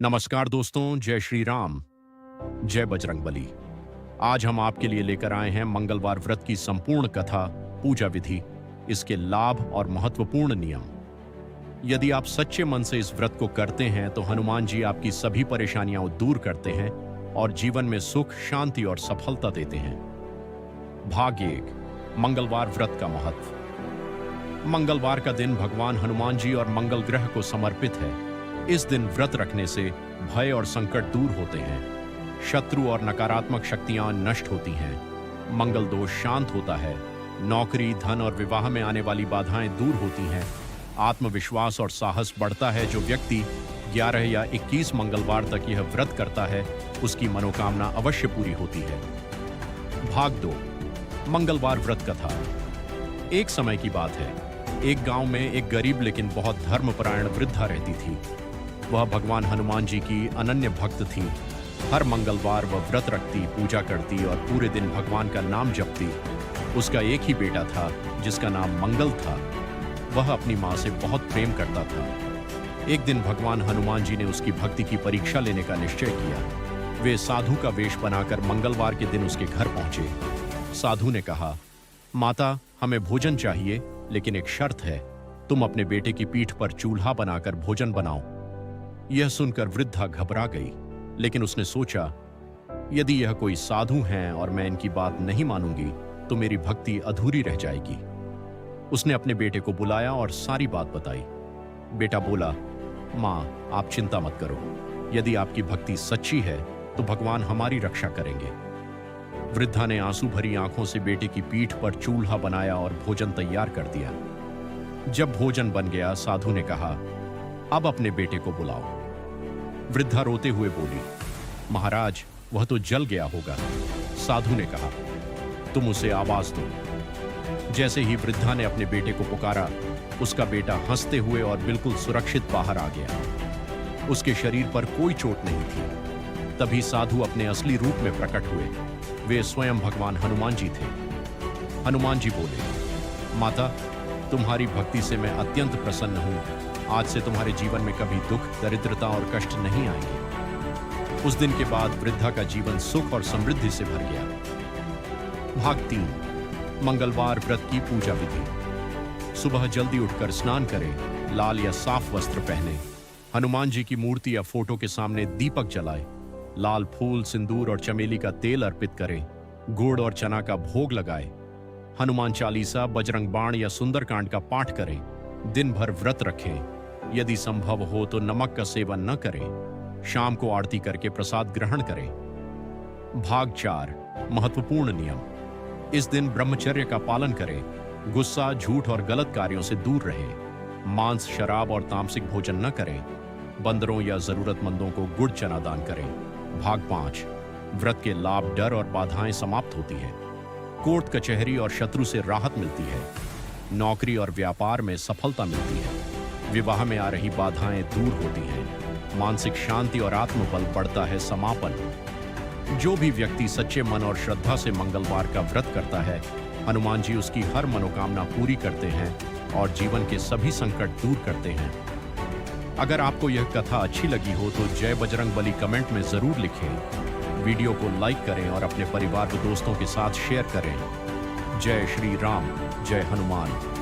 नमस्कार दोस्तों, जय श्री राम, जय बजरंगबली। आज हम आपके लिए लेकर आए हैं मंगलवार व्रत की संपूर्ण कथा, पूजा विधि, इसके लाभ और महत्वपूर्ण नियम। यदि आप सच्चे मन से इस व्रत को करते हैं तो हनुमान जी आपकी सभी परेशानियां दूर करते हैं और जीवन में सुख, शांति और सफलता देते हैं। भाग 1, मंगलवार व्रत का महत्व। मंगलवार का दिन भगवान हनुमान जी और मंगल ग्रह को समर्पित है। इस दिन व्रत रखने से भय और संकट दूर होते हैं, शत्रु और नकारात्मक शक्तियां नष्ट होती हैं, मंगल दोष शांत होता है, नौकरी, धन और विवाह में आने वाली बाधाएं दूर होती हैं, आत्मविश्वास और साहस बढ़ता है। जो व्यक्ति 11 या 21 मंगलवार तक यह व्रत करता है, उसकी मनोकामना अवश्य पूरी होती है। भाग 2, मंगलवार व्रत कथा। एक समय की बात है, एक गांव में एक गरीब लेकिन बहुत धर्मपरायण वृद्धा रहती थी। वह भगवान हनुमान जी की अनन्य भक्त थी। हर मंगलवार वह व्रत रखती, पूजा करती और पूरे दिन भगवान का नाम जपती। उसका एक ही बेटा था जिसका नाम मंगल था। वह अपनी माँ से बहुत प्रेम करता था। एक दिन भगवान हनुमान जी ने उसकी भक्ति की परीक्षा लेने का निश्चय किया। वे साधु का वेश बनाकर मंगलवार के दिन उसके घर पहुंचे। साधु ने कहा, माता, हमें भोजन चाहिए, लेकिन एक शर्त है, तुम अपने बेटे की पीठ पर चूल्हा बनाकर भोजन बनाओ। यह सुनकर वृद्धा घबरा गई, लेकिन उसने सोचा, यदि यह कोई साधु हैं और मैं इनकी बात नहीं मानूंगी तो मेरी भक्ति अधूरी रह जाएगी। उसने अपने बेटे को बुलाया और सारी बात बताई। बेटा बोला, माँ, आप चिंता मत करो, यदि आपकी भक्ति सच्ची है तो भगवान हमारी रक्षा करेंगे। वृद्धा ने आंसू भरी आंखों से बेटे की पीठ पर चूल्हा बनाया और भोजन तैयार कर दिया। जब भोजन बन गया, साधु ने कहा, अब अपने बेटे को बुलाओ। वृद्धा रोते हुए बोली, महाराज, वह तो जल गया होगा। साधु ने कहा, तुम उसे आवाज दो। जैसे ही वृद्धा ने अपने बेटे को पुकारा, उसका बेटा हंसते हुए और बिल्कुल सुरक्षित बाहर आ गया। उसके शरीर पर कोई चोट नहीं थी। तभी साधु अपने असली रूप में प्रकट हुए। वे स्वयं भगवान हनुमान जी थे। हनुमान जी बोले, माता, तुम्हारी भक्ति से मैं अत्यंत प्रसन्न हूं। आज से तुम्हारे जीवन में कभी दुख, दरिद्रता और कष्ट नहीं आएंगे। उस दिन के बाद वृद्धा का जीवन सुख और समृद्धि से भर गया। भाग 3, मंगलवार व्रत की पूजा विधि। सुबह जल्दी उठकर स्नान करें, लाल या साफ वस्त्र पहने, हनुमान जी की मूर्ति या फोटो के सामने दीपक जलाए, लाल फूल, सिंदूर और चमेली का तेल अर्पित करें, गुड़ और चना का भोग लगाए, हनुमान चालीसा, बजरंग बाण या सुंदरकांड का पाठ करें, दिन भर व्रत रखें। यदि संभव हो तो नमक का सेवन न करें। शाम को आरती करके प्रसाद ग्रहण करें। भाग 4, महत्वपूर्ण नियम। इस दिन ब्रह्मचर्य का पालन करें, गुस्सा, झूठ और गलत कार्यों से दूर रहें, मांस, शराब और तामसिक भोजन न करें, बंदरों या जरूरतमंदों को गुड़ चना दान करें। भाग 5, व्रत के लाभ। डर और बाधाएं समाप्त होती है, कोर्ट कचहरी और शत्रु से राहत मिलती है, नौकरी और व्यापार में सफलता मिलती है, विवाह में आ रही बाधाएं दूर होती हैं, मानसिक शांति और आत्मबल बढ़ता है। समापन। जो भी व्यक्ति सच्चे मन और श्रद्धा से मंगलवार का व्रत करता है, हनुमान जी उसकी हर मनोकामना पूरी करते हैं और जीवन के सभी संकट दूर करते हैं। अगर आपको यह कथा अच्छी लगी हो तो जय बजरंगबली कमेंट में जरूर लिखें। वीडियो को लाइक करें और अपने परिवार व दोस्तों के साथ शेयर करें। जय श्री राम, जय हनुमान।